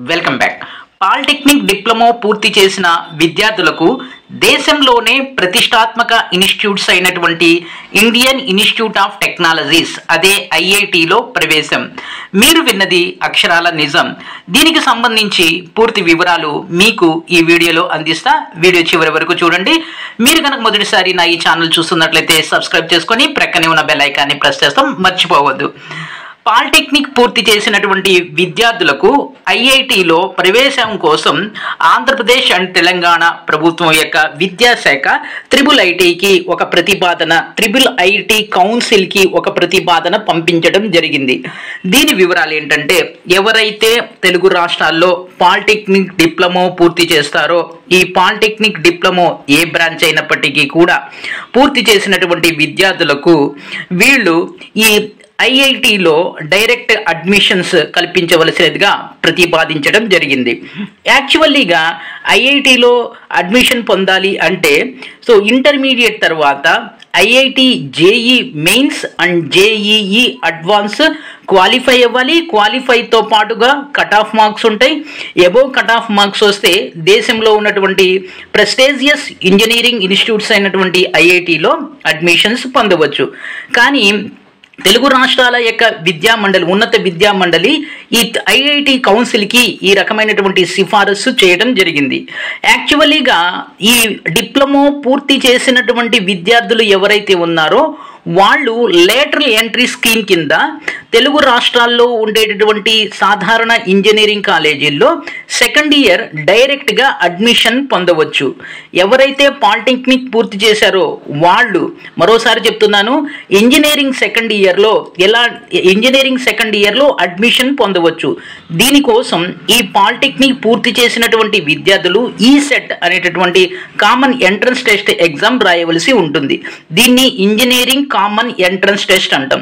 Welcome back. Polytechnic diploma పూర్తి చేసిన విద్యార్థులకు దేశంలోనే ప్రతిష్టాత్మక ఇన్స్టిట్యూట్స్ అయినటువంటి ఇండియన్ ఇన్స్టిట్యూట్ ఆఫ్ టెక్నాలజీస్ అదే ఐఐటిలో ప్రవేశం. మీరు విన్నది అక్షరాల నిజం. దీనికి సంబంధించి పూర్తి వివరాలు మీకు ఈ వీడియోలో అందిస్తా. వీడియో చివరి వరకు చూడండి. మీరు కనుక మొదటిసారి నా ఈ ఛానల్ చూస్తున్నట్లయితే సబ్స్క్రైబ్ చేసుకొని ప్రక్కనే ఉన్న బెల్ ఐకాన్ని ప్రెస్ చేస్తాం, మర్చిపోవద్దు. పాలిటెక్నిక్ పూర్తి చేసినటువంటి విద్యార్థులకు ఐఐటిలో ప్రవేశం కోసం ఆంధ్రప్రదేశ్ అండ్ తెలంగాణ ప్రభుత్వం యొక్క విద్యాశాఖ ఐఐటికి ఒక ప్రతిపాదన, ఐఐటి కౌన్సిల్కి ఒక ప్రతిపాదన పంపించడం జరిగింది. దీని వివరాలు ఏంటంటే, ఎవరైతే తెలుగు రాష్ట్రాల్లో పాలిటెక్నిక్ డిప్లొమా పూర్తి చేస్తారో, ఈ పాలిటెక్నిక్ డిప్లొమా ఏ బ్రాంచ్ అయినప్పటికీ కూడా పూర్తి చేసినటువంటి విద్యార్థులకు వీళ్ళు ఈ ఐఐటిలో డైరెక్ట్ అడ్మిషన్స్ కల్పించవలసినదిగా ప్రతిపాదించడం జరిగింది. యాక్చువల్లీగా ఐఐటిలో అడ్మిషన్ పొందాలి అంటే ఇంటర్మీడియట్ తర్వాత IIT JEE mains and JEE advance qualify అవ్వాలి. క్వాలిఫైతో పాటుగా కట్ ఆఫ్ మార్క్స్ ఉంటాయి. అబోవ్ కట్ ఆఫ్ మార్క్స్ వస్తే దేశంలో ఉన్నటువంటి ప్రెస్టీజియస్ ఇంజనీరింగ్ ఇన్స్టిట్యూట్స్ అయినటువంటి ఐఐటిలో అడ్మిషన్స్ పొందవచ్చు. కానీ తెలుగు రాష్ట్రాల యొక్క ఉన్నత విద్యామండలి ఈ ఐఐటి కౌన్సిల్కి ఈ రకమైనటువంటి సిఫారసు చేయడం జరిగింది. యాక్చువల్లీగా ఈ డిప్లొమా పూర్తి చేసినటువంటి విద్యార్థులు ఎవరైతే ఉన్నారో వాళ్ళు లేటరల్ ఎంట్రీ స్కీమ్ కింద తెలుగు రాష్ట్రాల్లో ఉండేటటువంటి సాధారణ ఇంజనీరింగ్ కాలేజీల్లో సెకండ్ ఇయర్ డైరెక్ట్గా అడ్మిషన్ పొందవచ్చు. ఎవరైతే పాలిటెక్నిక్ పూర్తి చేశారో వాళ్ళు, మరోసారి చెప్తున్నాను, ఇంజనీరింగ్ సెకండ్ ఇయర్లో అడ్మిషన్ పొందవచ్చు. దీనికోసం ఈ పాలిటెక్నిక్ పూర్తి చేసినటువంటి విద్యార్థులు ఈసెట్ అనేటటువంటి కామన్ ఎంట్రన్స్ టెస్ట్ ఎగ్జామ్ రాయవలసి ఉంటుంది. దీన్ని ఇంజనీరింగ్ కామన్ ఎంట్రన్స్ టెస్ట్ అంటాం.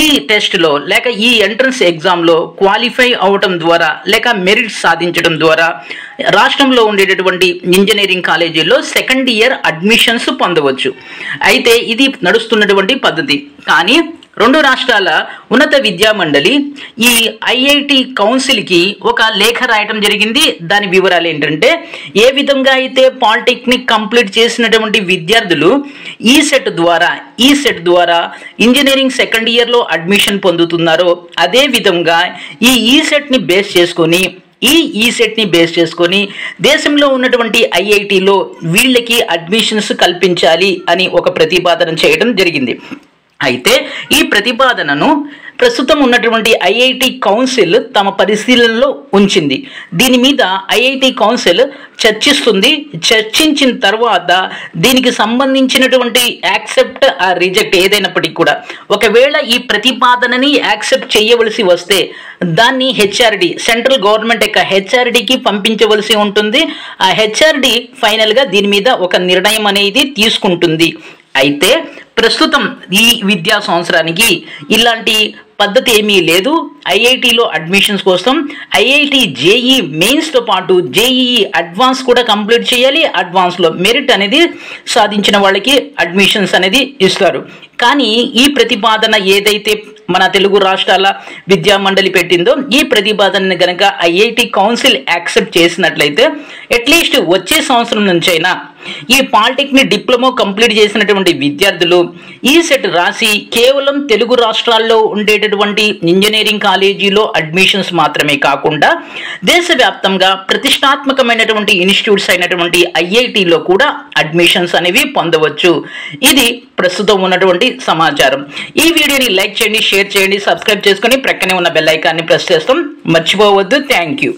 ఈ టెస్ట్లో లేక ఈ ఎంట్రన్స్ ఎగ్జామ్లో క్వాలిఫై అవటం ద్వారా లేక మెరిట్ సాధించడం ద్వారా రాష్ట్రంలో ఉండేటటువంటి ఇంజనీరింగ్ కాలేజీల్లో సెకండ్ ఇయర్ అడ్మిషన్స్ పొందవచ్చు. అయితే ఇది నడుస్తున్నటువంటి పద్ధతి. కానీ రెండు రాష్ట్రాల ఉన్నత విద్యామండలి ఈ ఐఐటి కౌన్సిల్కి ఒక లేఖ రాయటం జరిగింది. దాని వివరాలు ఏంటంటే, ఏ విధంగా అయితే పాలిటెక్నిక్ కంప్లీట్ చేసినటువంటి విద్యార్థులు ఈసెట్ ద్వారా ఇంజనీరింగ్ సెకండ్ ఇయర్లో అడ్మిషన్ పొందుతున్నారో అదే విధంగా ఈ ఈసెట్ని బేస్ చేసుకొని దేశంలో ఉన్నటువంటి ఐఐటిలో వీళ్ళకి అడ్మిషన్స్ కల్పించాలి అని ఒక ప్రతిపాదన చేయడం జరిగింది. అయితే ఈ ప్రతిపాదనను ప్రస్తుతం ఉన్నటువంటి ఐఐటి కౌన్సిల్ తమ పరిశీలనలో ఉంచింది. దీని మీద ఐఐటి కౌన్సిల్ చర్చించిన తర్వాత దీనికి సంబంధించినటువంటి యాక్సెప్ట్ ఆర్ రిజెక్ట్ ఏదైనప్పటికీ కూడా, ఒకవేళ ఈ ప్రతిపాదనని యాక్సెప్ట్ చేయవలసి వస్తే దాన్ని హెచ్ఆర్డి, సెంట్రల్ గవర్నమెంట్ యొక్క హెచ్ఆర్డికి పంపించవలసి ఉంటుంది. ఆ హెచ్ఆర్డి ఫైనల్గా దీని మీద ఒక నిర్ణయం అనేది తీసుకుంటుంది. అయితే ప్రస్తుతం ఈ విద్యా సంవత్సరానికి ఇలాంటి పద్ధతి ఏమీ లేదు. ఐఐటిలో అడ్మిషన్స్ కోసం ఐఐటి జేఈ మెయిన్స్తో పాటు జేఈఈ అడ్వాన్స్ కూడా కంప్లీట్ చేయాలి. అడ్వాన్స్లో మెరిట్ అనేది సాధించిన వాళ్ళకి అడ్మిషన్స్ అనేది ఇస్తారు. కానీ ఈ ప్రతిపాదన ఏదైతే మన తెలుగు రాష్ట్రాల విద్యామండలి పెట్టిందో ఈ ప్రతిపాదనని కనుక ఐఐటి కౌన్సిల్ యాక్సెప్ట్ చేసినట్లయితే అట్లీస్ట్ వచ్చే సంవత్సరం నుంచైనా ఈ పాలిటెక్నిక్ డిప్లొమా కంప్లీట్ చేసినటువంటి విద్యార్థులు ఈసెట్ రాసి కేవలం తెలుగు రాష్ట్రాల్లో ఉండేటటువంటి ఇంజనీరింగ్ కాలేజీలో అడ్మిషన్స్ మాత్రమే కాకుండా దేశవ్యాప్తంగా ప్రతిష్టాత్మకమైనటువంటి ఇన్స్టిట్యూట్స్ అయినటువంటి ఐఐటిలో కూడా అడ్మిషన్స్ అనేవి పొందవచ్చు. ఇది ప్రస్తుతం ఉన్నటువంటి సమాచారం. ఈ వీడియోని లైక్ చేయండి, షేర్ చేయండి, సబ్స్క్రైబ్ చేసుకొని ప్రక్కనే ఉన్న బెల్ ఐకాన్ని ప్రెస్ చేస్తాం, మర్చిపోవద్దు. Thank you.